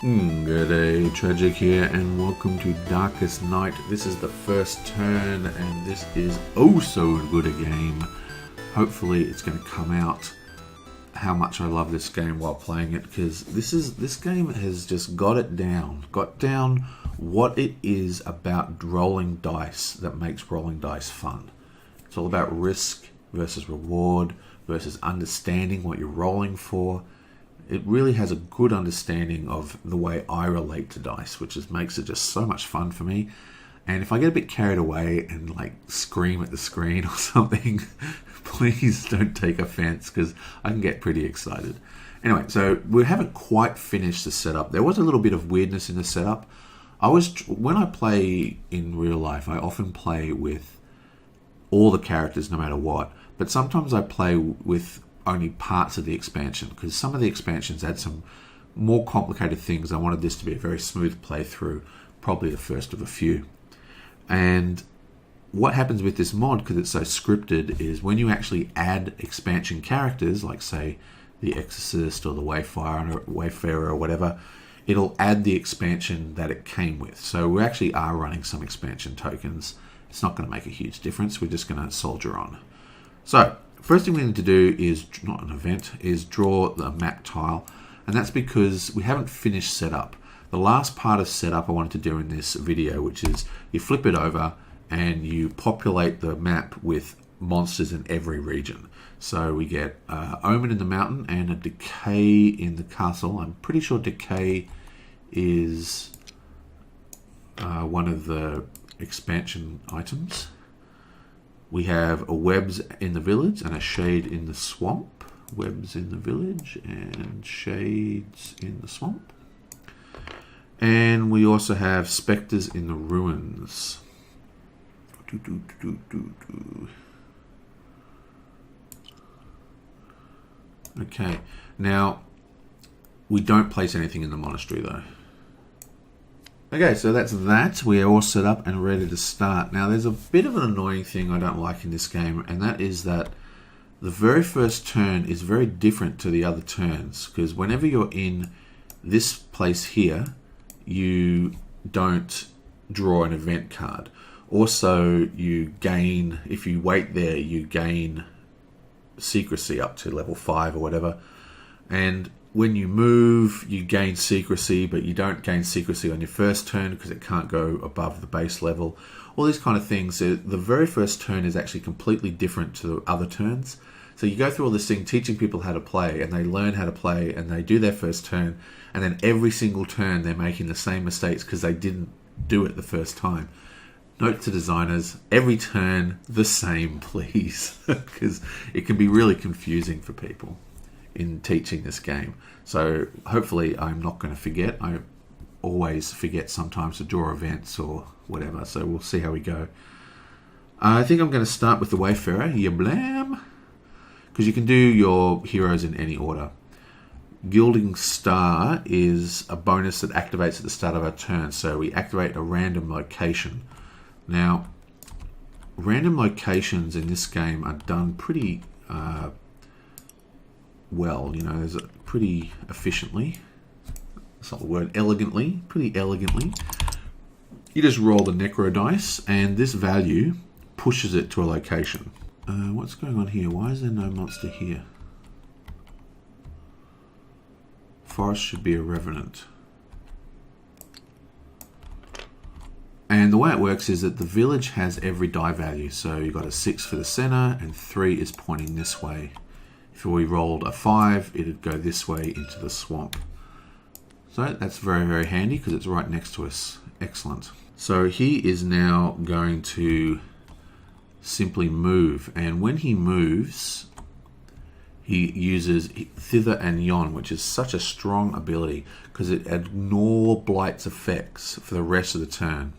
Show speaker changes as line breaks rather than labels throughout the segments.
Good day, Tragic here, and welcome to Darkest Night. This is the first turn, and this is oh so good a game. Hopefully it's going to come out how much I love this game while playing it, because this game has just got down what it is about rolling dice that makes rolling dice fun. It's all about risk versus reward versus understanding what you're rolling for. It really has a good understanding of the way I relate to dice, which makes it just so much fun for me. And if I get a bit carried away and like scream at the screen or something, please don't take offense, because I can get pretty excited. Anyway, so we haven't quite finished the setup. There was a little bit of weirdness in the setup. When I play in real life, I often play with all the characters no matter what, but sometimes I play with only parts of the expansion, because some of the expansions had some more complicated things. I wanted this to be a very smooth playthrough, probably the first of a few. And what happens with this mod, because it's so scripted, is when you actually add expansion characters, like say the Exorcist or the Wayfarer or whatever, it'll add the expansion that it came with. So we actually are running some expansion tokens. It's not going to make a huge difference. We're just going to soldier on. So first thing we need to do is, not an event, is draw the map tile. And that's because we haven't finished setup. The last part of setup I wanted to do in this video, which is you flip it over and you populate the map with monsters in every region. So we get Omen in the mountain and a Decay in the castle. I'm pretty sure Decay is one of the expansion items. We have a Webs in the village and a Shade in the swamp. Webs in the village and Shades in the swamp. And we also have Spectres in the ruins. Okay, now we don't place anything in the monastery though. Okay, so that's that. We are all set up and ready to start. Now, there's a bit of an annoying thing I don't like in this game, and that is that the very first turn is very different to the other turns, because whenever you're in this place here, you don't draw an event card. Also, you gain, if you wait there, you gain secrecy up to level 5 or whatever. And when you move, you gain secrecy, but you don't gain secrecy on your first turn because it can't go above the base level. All these kind of things. So the very first turn is actually completely different to the other turns. So you go through all this thing teaching people how to play, and they learn how to play, and they do their first turn, and then every single turn they're making the same mistakes because they didn't do it the first time. Note to designers, every turn the same, please, because it can be really confusing for people in teaching this game. So hopefully I'm not going to forget. I always forget sometimes to draw events or whatever, so we'll see how we go. I think I'm going to start with the Wayfarer, Yablam, because you can do your heroes in any order. Gilding Star is a bonus that activates at the start of our turn, so we activate a random location. Now, random locations in this game are done pretty well, there's pretty efficiently. That's not the word, elegantly, pretty elegantly. You just roll the necro dice, and this value pushes it to a location. What's going on here? Why is there no monster here? Forest should be a revenant. And the way it works is that the village has every die value. So you've got a 6 for the center, and 3 is pointing this way. If we rolled a 5, it'd go this way into the swamp. So that's very, very handy because it's right next to us. Excellent. So he is now going to simply move. And when he moves, he uses Thither and Yon, which is such a strong ability because it ignores Blight's effects for the rest of the turn.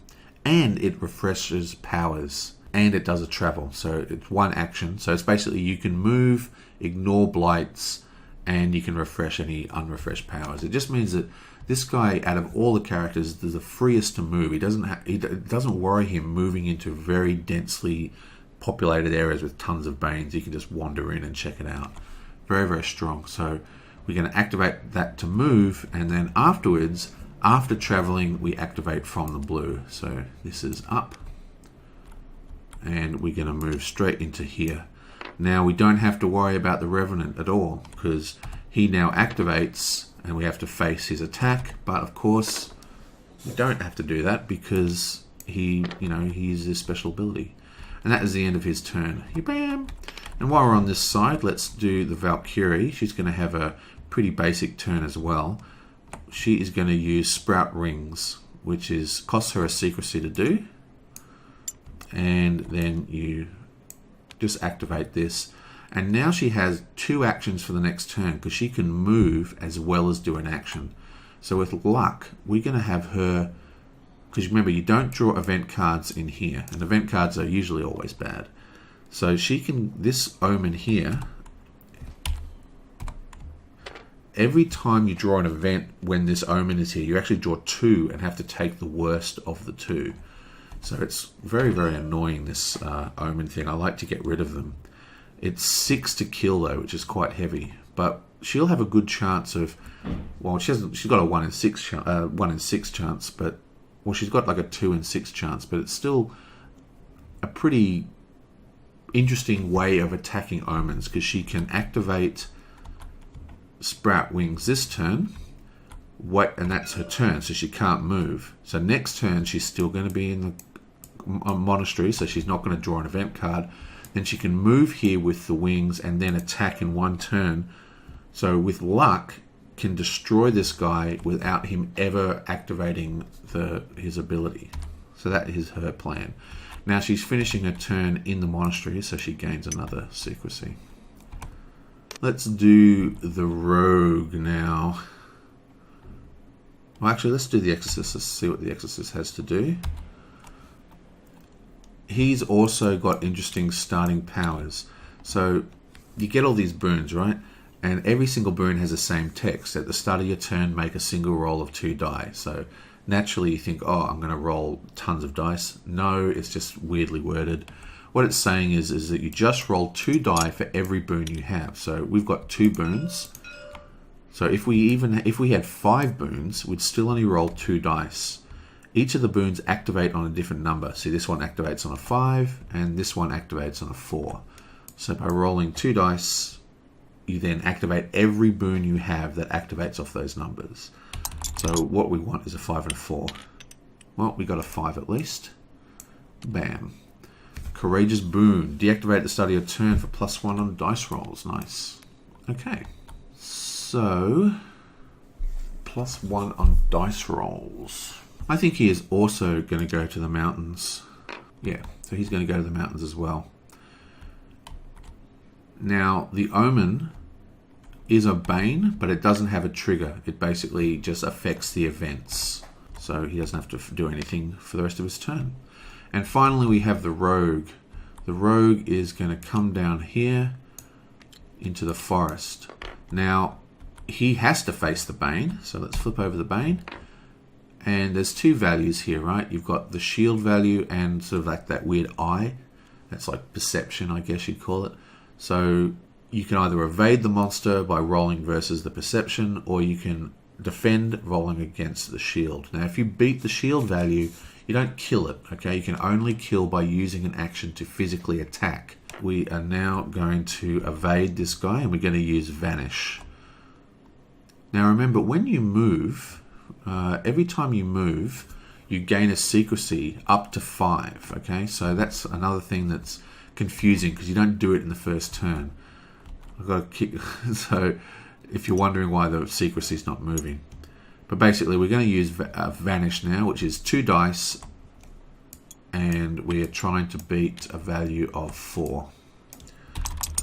And it refreshes powers. And it does a travel. So it's one action. So it's basically you can move, ignore blights, and you can refresh any unrefreshed powers. It just means that this guy, out of all the characters, is the freest to move. It doesn't worry him moving into very densely populated areas with tons of banes. You can just wander in and check it out. Very, very strong. So We're going to activate that to move, and then afterwards, after traveling, we activate from the blue. So this is up, and we're going to move straight into here. Now we don't have to worry about the Revenant at all, because he now activates and we have to face his attack, but of course we don't have to do that because he uses his special ability. And that is the end of his turn. Bam! And while we're on this side, let's do the Valkyrie. She's going to have a pretty basic turn as well. She is going to use Sprout Rings, which costs her a secrecy to do. And then you just activate this. And now she has 2 actions for the next turn because she can move as well as do an action. So with luck, we're going to have her, because remember, you don't draw event cards in here, and event cards are usually always bad. So she can, this Omen here, every time you draw an event when this Omen is here, you actually draw 2 and have to take the worst of the 2. So it's very, very annoying, this Omen thing. I like to get rid of them. It's 6 to kill though, which is quite heavy. But she'll have a good chance of, well, she's got a 1 in 6 chance, but, well, she's got like a 2 in 6 chance, but it's still a pretty interesting way of attacking Omens, because she can activate Sprout Wings this turn, and that's her turn, so she can't move. So next turn she's still going to be in the monastery, so she's not going to draw an event card. Then she can move here with the wings and then attack in 1 turn. So with luck, can destroy this guy without him ever activating his ability. So that is her plan. Now she's finishing her turn in the monastery, so she gains another secrecy. Let's do the rogue now. Well, actually, let's do the exorcist. Let's see what the exorcist has to do. He's also got interesting starting powers. So you get all these boons, right? And every single boon has the same text. At the start of your turn, make a single roll of 2 die. So naturally you think, oh, I'm going to roll tons of dice. No, it's just weirdly worded. What it's saying is that you just roll 2 die for every boon you have. So we've got 2 boons. So if we had 5 boons, we'd still only roll 2 dice. Each of the boons activate on a different number. See, this one activates on a 5, and this one activates on a 4. So by rolling 2 dice, you then activate every boon you have that activates off those numbers. So what we want is a 5 and a 4. Well, we got a 5 at least. Bam. Courageous boon. Deactivate at the start of your turn for +1 on dice rolls. Nice. Okay. So, +1 on dice rolls. I think he is also going to go to the mountains. Yeah, so he's going to go to the mountains as well. Now, the Omen is a Bane, but it doesn't have a trigger. It basically just affects the events. So he doesn't have to do anything for the rest of his turn. And finally, we have the Rogue. The Rogue is going to come down here into the forest. Now, he has to face the Bane. So let's flip over the Bane. And there's 2 values here, right? You've got the shield value and sort of like that weird eye. That's like perception, I guess you'd call it. So you can either evade the monster by rolling versus the perception, or you can defend rolling against the shield. Now, if you beat the shield value, you don't kill it, okay? You can only kill by using an action to physically attack. We are now going to evade this guy, and we're going to use Vanish. Now, remember, when you move, every time you move, you gain a secrecy up to 5, okay? So that's another thing that's confusing, because you don't do it in the first turn. I've got to kick. So if you're wondering why the secrecy is not moving. But basically, we're going to use Vanish now, which is 2 dice, and we are trying to beat a value of 4.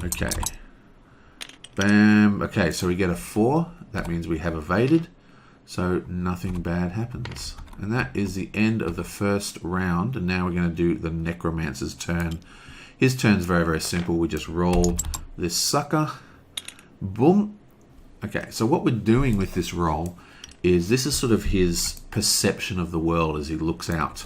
Okay. Bam. Okay, so we get a 4. That means we have evaded. So nothing bad happens. And that is the end of the first round. And now we're going to do the Necromancer's turn. His turn is very, very simple. We just roll this sucker. Boom. Okay, so what we're doing with this roll is this is sort of his perception of the world as he looks out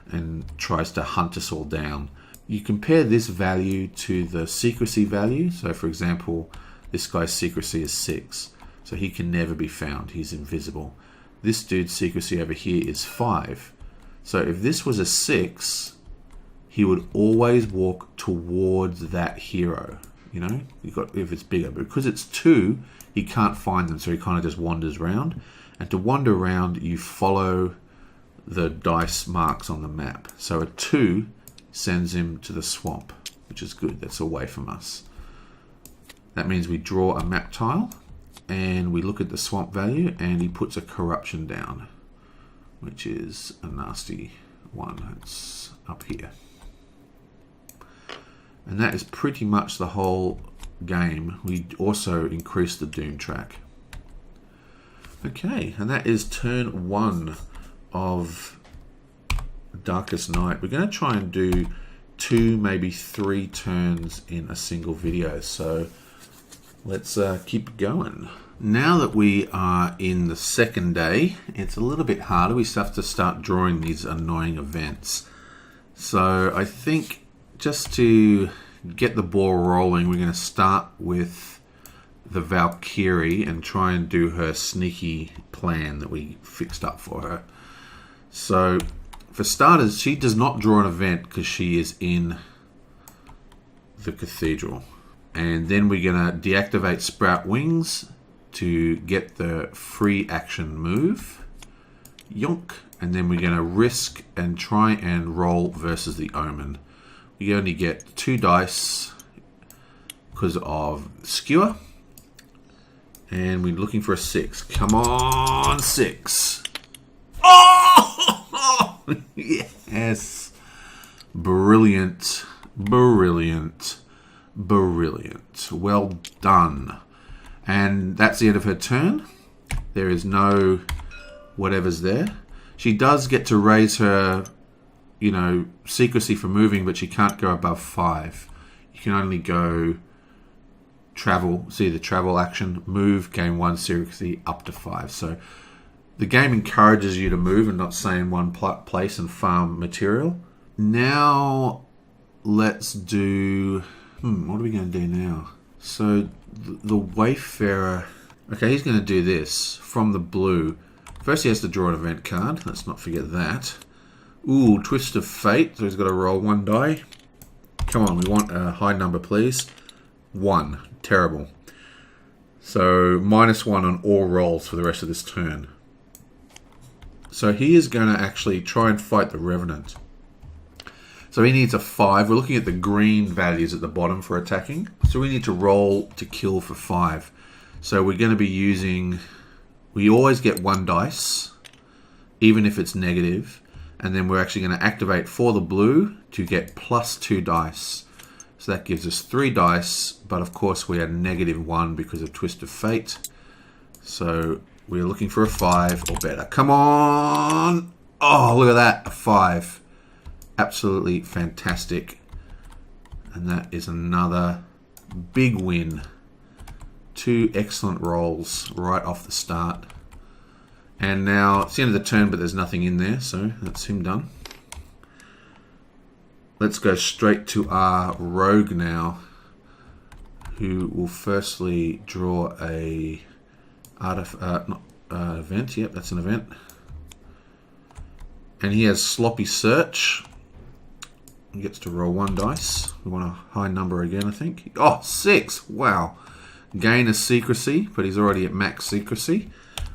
and tries to hunt us all down. You compare this value to the secrecy value. So for example, this guy's secrecy is 6. So he can never be found. He's invisible. This dude's secrecy over here is 5. So if this was a 6, he would always walk towards that hero. You know, if it's bigger. But because it's 2, he can't find them. So he kind of just wanders around. And to wander around, you follow the dice marks on the map. So a 2 sends him to the swamp, which is good. That's away from us. That means we draw a map tile and we look at the swamp value, and he puts a corruption down, which is a nasty one. It's up here. And that is pretty much the whole game. We also increase the doom track. Okay, and that is turn 1 of Darkest Night. We're going to try and do 2, maybe 3 turns in a single video. So let's keep going. Now that we are in the second day, it's a little bit harder. We have to start drawing these annoying events. So I think just to get the ball rolling, we're going to start with the Valkyrie and try and do her sneaky plan that we fixed up for her. So for starters, she does not draw an event because she is in the cathedral. And then we're going to deactivate Sprout Wings to get the free action move. Yonk. And then we're going to risk and try and roll versus the Omen. We only get 2 dice because of Skewer. And we're looking for a 6. Come on, 6. Oh! Yes. Brilliant. Brilliant. Brilliant. Well done. And that's the end of her turn. There is no whatever's there. She does get to raise her, you know, secrecy for moving, but she can't go above 5. You can only go travel. See the travel action, move, gain 1 secrecy up to 5. So the game encourages you to move and not stay in one place and farm material. Now let's do... what are we going to do now? So the Wayfarer... Okay, he's going to do this from the blue. First he has to draw an event card. Let's not forget that. Ooh, Twist of Fate. So he's got to roll 1 die. Come on, we want a high number, please. 1. Terrible. So -1 on all rolls for the rest of this turn. So he is going to actually try and fight the Revenant. So he needs a 5. We're looking at the green values at the bottom for attacking. So we need to roll to kill for 5. So we're going to be using... We always get 1 dice, even if it's negative. And then we're actually going to activate for the blue to get +2 dice. So that gives us 3 dice. But of course we are -1 because of Twist of Fate. So we're looking for a 5 or better. Come on! Oh, look at that. A 5. Absolutely fantastic. And that is another big win. 2 excellent rolls right off the start. And now it's the end of the turn, but there's nothing in there, so that's him done. Let's go straight to our rogue now, who will firstly draw a event. Yep, that's an event. And he has Sloppy Search. He gets to roll 1 dice. We want a high number again, I think. Oh, 6! Wow. Gain a secrecy, but he's already at max secrecy.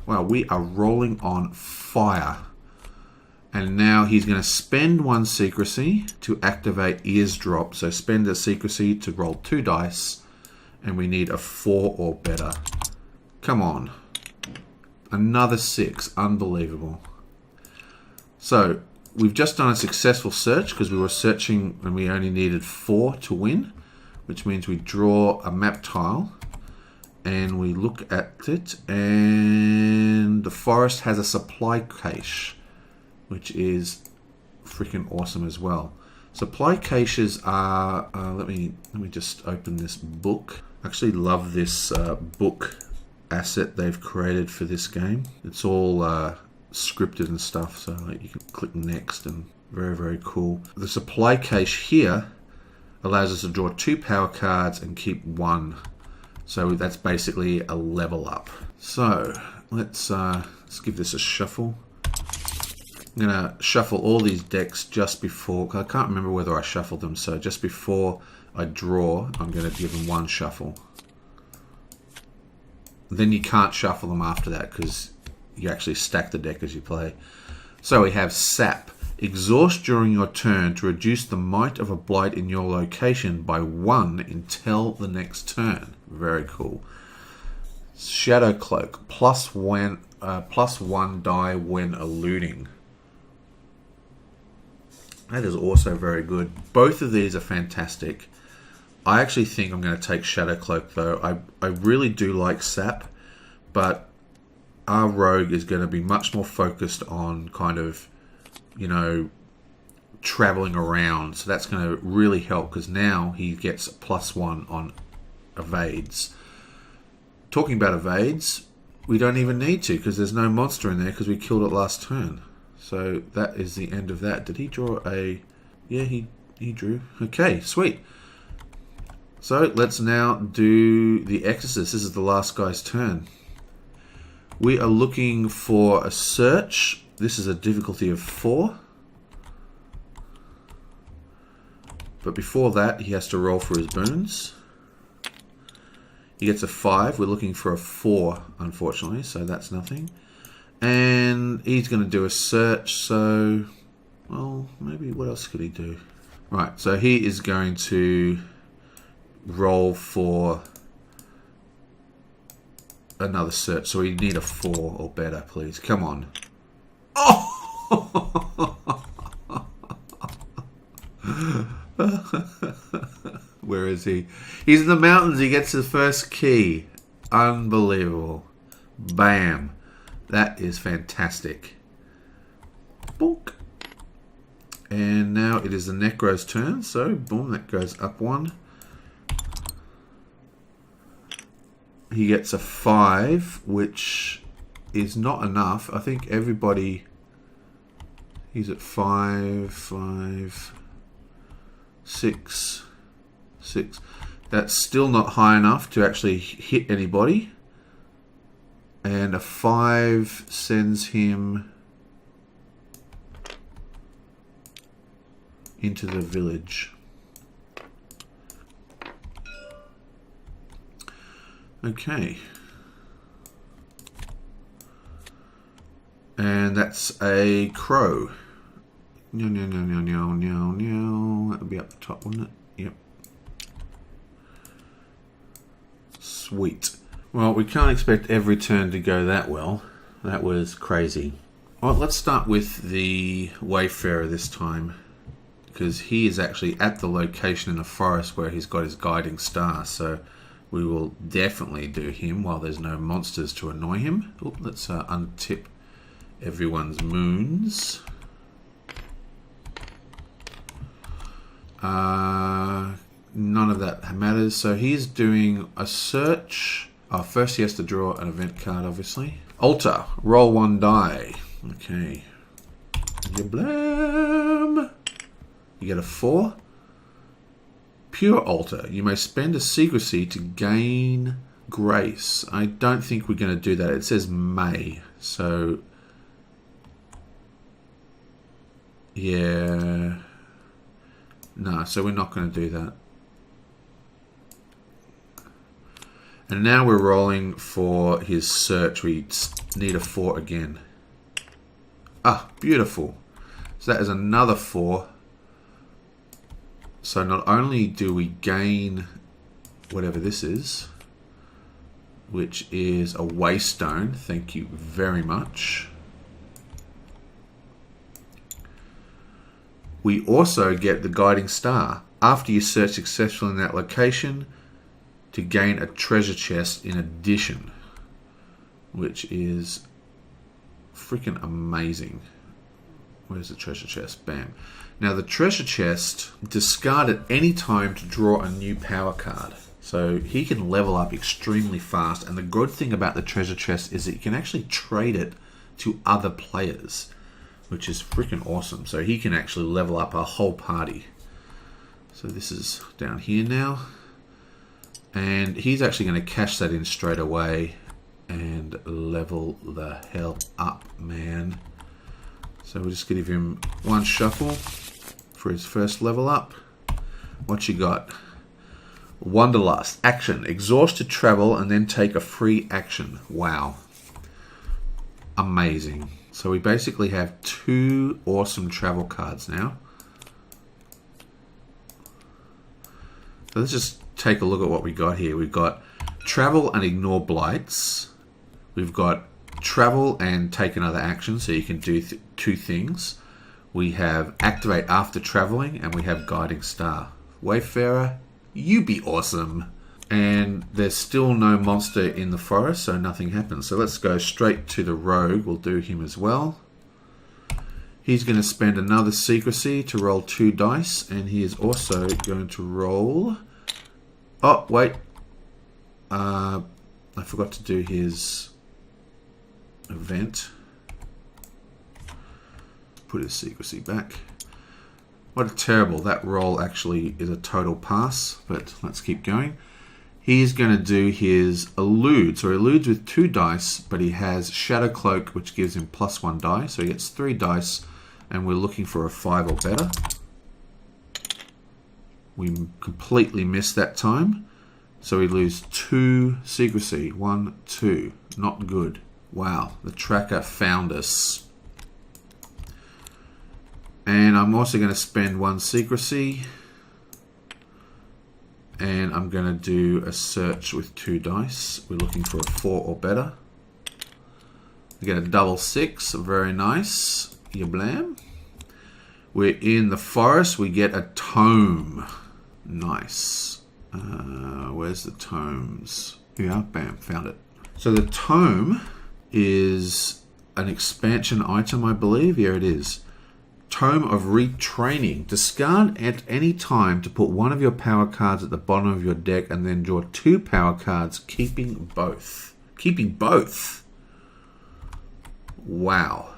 Wow, we are rolling on fire. And now he's going to spend 1 secrecy to activate Eavesdrop. So spend a secrecy to roll 2 dice. And we need a 4 or better. Come on. Another 6. Unbelievable. So we've just done a successful search because we were searching and we only needed 4 to win. Which means we draw a map tile. And we look at it. And the forest has a supply cache, which is freaking awesome as well. Supply caches are, let me just open this book. I actually love this book asset they've created for this game. It's all scripted and stuff, so like, you can click next, and very, very cool. The supply cache here allows us to draw 2 power cards and keep 1. So that's basically a level up. So let's give this a shuffle. I'm gonna shuffle all these decks just before, cause I can't remember whether I shuffled them, so just before I draw, I'm gonna give them one shuffle. Then you can't shuffle them after that because you actually stack the deck as you play. So we have Sap. Exhaust during your turn to reduce the might of a blight in your location by 1 until the next turn. Very cool. Shadow Cloak. +1 die when eluding. That is also very good. Both of these are fantastic. I actually think I'm going to take Shadow Cloak though. I really do like Sap, but our rogue is going to be much more focused on kind of, you know, traveling around. So that's going to really help because now he gets +1 on evades. Talking about evades, we don't even need to because there's no monster in there because we killed it last turn. So that is the end of that. Did he draw a... Yeah, he drew. Okay, sweet. So let's now do the Exorcist. This is the last guy's turn. We are looking for a search. This is a difficulty of 4. But before that, he has to roll for his boons. He gets a 5. We're looking for a 4, unfortunately, so that's nothing. And he's going to do a search, so... Well, maybe what else could he do? Right, so he is going to roll for another search. So we need a 4 or better, please. Come on. Oh! Where is he? He's in the mountains. He gets his first key. Unbelievable. Bam. That is fantastic. Bonk. And now it is the Necro's turn. So, boom, that goes up 1. He gets a 5, which is not enough. I think everybody... He's at 5, 5, 6, 6. That's still not high enough to actually hit anybody. And a 5 sends him into the village. Okay. And that's a crow. No, no, no, no, no, no, no. That would be up the top, wouldn't it? Yep. Sweet. Well, we can't expect every turn to go that well. That was crazy. Well, let's start with the Wayfarer this time, because he is actually at the location in the forest where he's got his guiding star, so we will definitely do him while there's no monsters to annoy him. Oop, let's untip everyone's moons. None of that matters. So he's doing a search. First he has to draw an event card, obviously. Altar. Roll 1 die. Okay. Blam. You get a 4. Pure Altar. You may spend a secrecy to gain grace. I don't think we're going to do that. It says may. So... yeah. No, so we're not going to do that. And now we're rolling for his search. We need a 4 again. Ah, beautiful. So that is another 4. So not only do we gain whatever this is, which is a waystone. Thank you very much. We also get the guiding star. After you search successfully in that location, to gain a treasure chest in addition, which is freaking amazing. Where's the treasure chest? Bam. Now the treasure chest, discard at any time to draw a new power card. So he can level up extremely fast, and the good thing about the treasure chest is that you can actually trade it to other players, which is freaking awesome. So he can actually level up our whole party. So this is down here now. And he's actually going to cash that in straight away and level the hell up, man. So we'll just give him one shuffle for his first level up. What you got? Wanderlust. Action. Exhaust to travel and then take a free action. Wow. Amazing. So we basically have 2 awesome travel cards now. So let's just take a look at what we got here. We've got travel and ignore blights. We've got travel and take another action, so you can do 2 things. We have activate after traveling, and we have guiding star. Wayfarer, you be awesome. And there's still no monster in the forest, so nothing happens. So let's go straight to the rogue. We'll do him as well. He's going to spend another secrecy to roll 2 dice, and he is also going to roll... Oh, wait. I forgot to do his event. Put his secrecy back. What a terrible... That roll actually is a total pass, but let's keep going. He's going to do his elude. So he eludes with 2 dice, but he has Shadow Cloak, which gives him +1 die. So he gets 3 dice, and we're looking for a 5 or better. We completely missed that time. So we lose 2 secrecy. 1, 2. Not good. Wow, the tracker found us. And I'm also going to spend 1 secrecy. And I'm going to do a search with 2 dice. We're looking for a 4 or better. We get a double 6. Very nice. Yablam. We're in the forest. We get a tome. Nice. Where's the tomes? Here we are. Bam. Found it. So the tome is an expansion item, I believe. Here it is. Tome of Retraining. Discard at any time to put 1 of your power cards at the bottom of your deck and then draw 2 power cards, keeping both. Keeping both. Wow.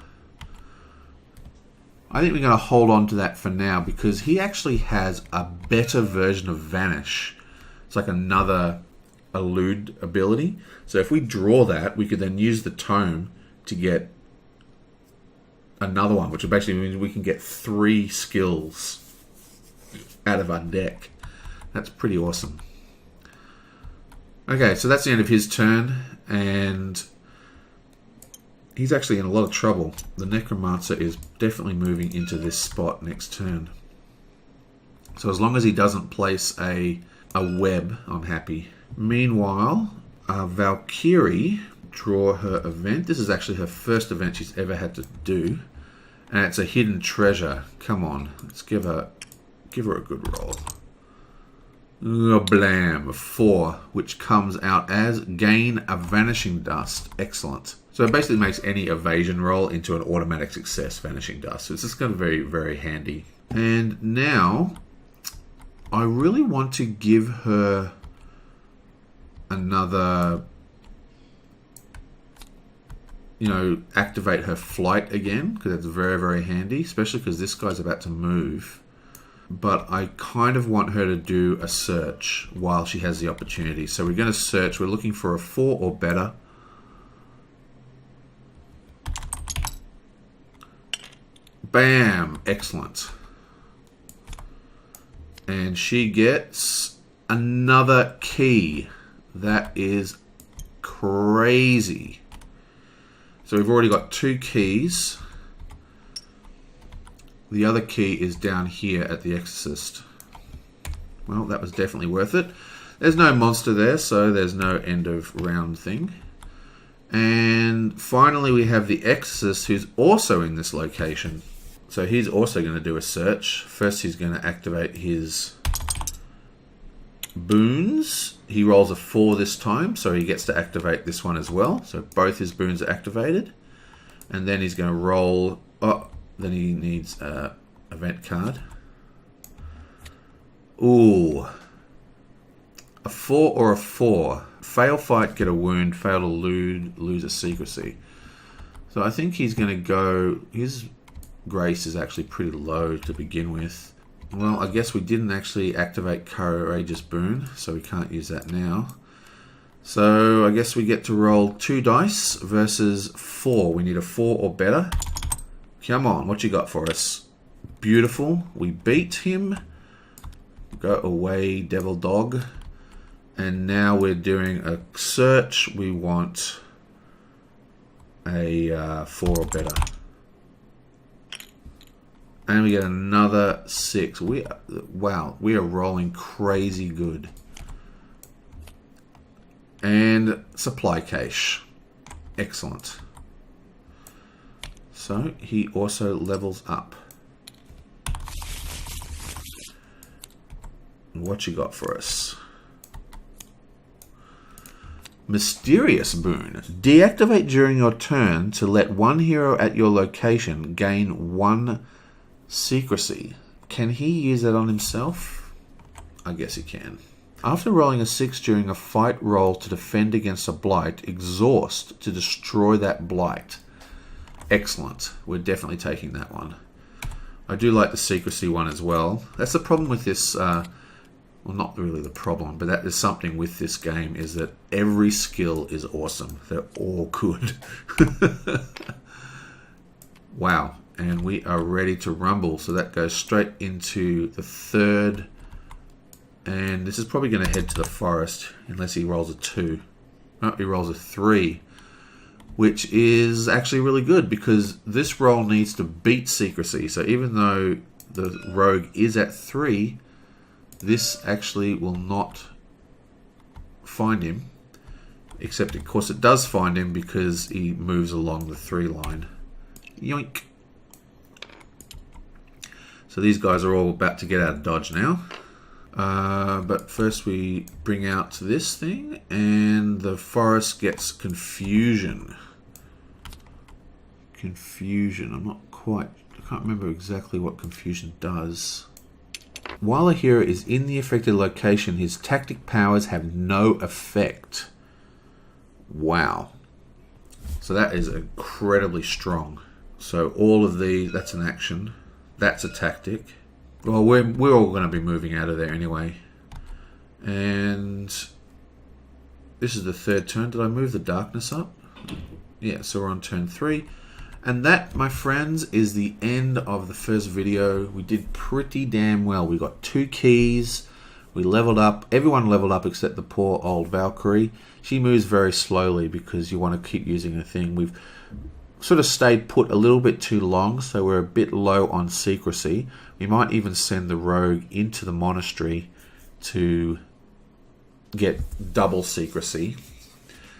I think we're going to hold on to that for now because he actually has a better version of Vanish. It's like another elude ability. So if we draw that, we could then use the tome to get another one, which basically means we can get 3 skills out of our deck. That's pretty awesome. Okay, so that's the end of his turn, and he's actually in a lot of trouble. The Necromancer is definitely moving into this spot next turn. So as long as he doesn't place a web, I'm happy. Meanwhile, Valkyrie, draw her event. This is actually her first event she's ever had to do. And it's a hidden treasure. Come on, let's give her a good roll. Blam, 4, which comes out as gain a vanishing dust. Excellent. So it basically makes any evasion roll into an automatic success, vanishing dust. So it's just kind of very, very handy. And now, I really want to give her another, activate her flight again, because that's very, very handy, especially because this guy's about to move. But I kind of want her to do a search while she has the opportunity. So we're going to search. We're looking for a 4 or better. Bam! Excellent. And she gets another key. That is crazy. So we've already got 2 keys. The other key is down here at the Exorcist. Well, that was definitely worth it. There's no monster there, so there's no end of round thing. And finally we have the Exorcist, who's also in this location. So he's also going to do a search. First he's going to activate his boons. He rolls a 4 this time, so he gets to activate this one as well. So both his boons are activated. And then he's going to roll... Oh, then he needs an event card. Ooh. A 4 or a 4. Fail fight, get a wound. Fail to lose a secrecy. So I think he's going to go... His grace is actually pretty low to begin with. Well, I guess we didn't actually activate Courageous Boon, so we can't use that now. So I guess we get to roll 2 dice versus 4. We need a 4 or better. Come on, what you got for us? Beautiful. We beat him. Go away, devil dog. And now we're doing a search. We want a 4 or better. And we get another 6. Wow, we are rolling crazy good. And supply cache. Excellent. So he also levels up. What you got for us? Mysterious Boon. Deactivate during your turn to let one hero at your location gain 1 secrecy. Can he use that on himself? I guess he can. After rolling a 6 during a fight roll to defend against a blight, exhaust to destroy that blight. Excellent. We're definitely taking that one. I do like the secrecy one as well. That's the problem with this, well, not really the problem, but that is something with this game, is that every skill is awesome. They're all good. Wow. And we are ready to rumble. So that goes straight into the 3rd. And this is probably going to head to the forest, unless he rolls a 2. No, he rolls a 3. Which is actually really good, because this roll needs to beat secrecy. So even though the rogue is at 3, this actually will not find him. Except, of course, it does find him because he moves along the 3 line. Yoink. So these guys are all about to get out of dodge now. But first we bring out this thing, and the forest gets confusion. Confusion. I can't remember exactly what confusion does. While a hero is in the affected location, his tactic powers have no effect. Wow. So that is incredibly strong. So all of these, that's an action. That's a tactic. Well, we're all going to be moving out of there anyway. And this is the 3rd turn. Did I move the darkness up? Yeah, so we're on turn 3. And that, my friends, is the end of the first video. We did pretty damn well. We got 2 keys. We leveled up. Everyone leveled up except the poor old Valkyrie. She moves very slowly because you want to keep using her thing. We've sort of stayed put a little bit too long, so we're a bit low on secrecy. We might even send the rogue into the monastery to get double secrecy.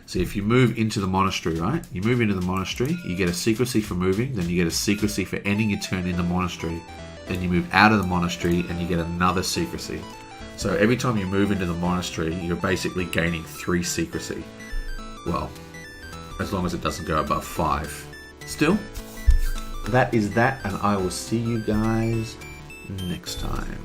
So if you move into the monastery, right? You move into the monastery, you get a secrecy for moving, then you get a secrecy for ending your turn in the monastery. Then you move out of the monastery and you get another secrecy. So every time you move into the monastery, you're basically gaining 3 secrecy. Well, as long as it doesn't go above 5. Still, that is that, and I will see you guys next time.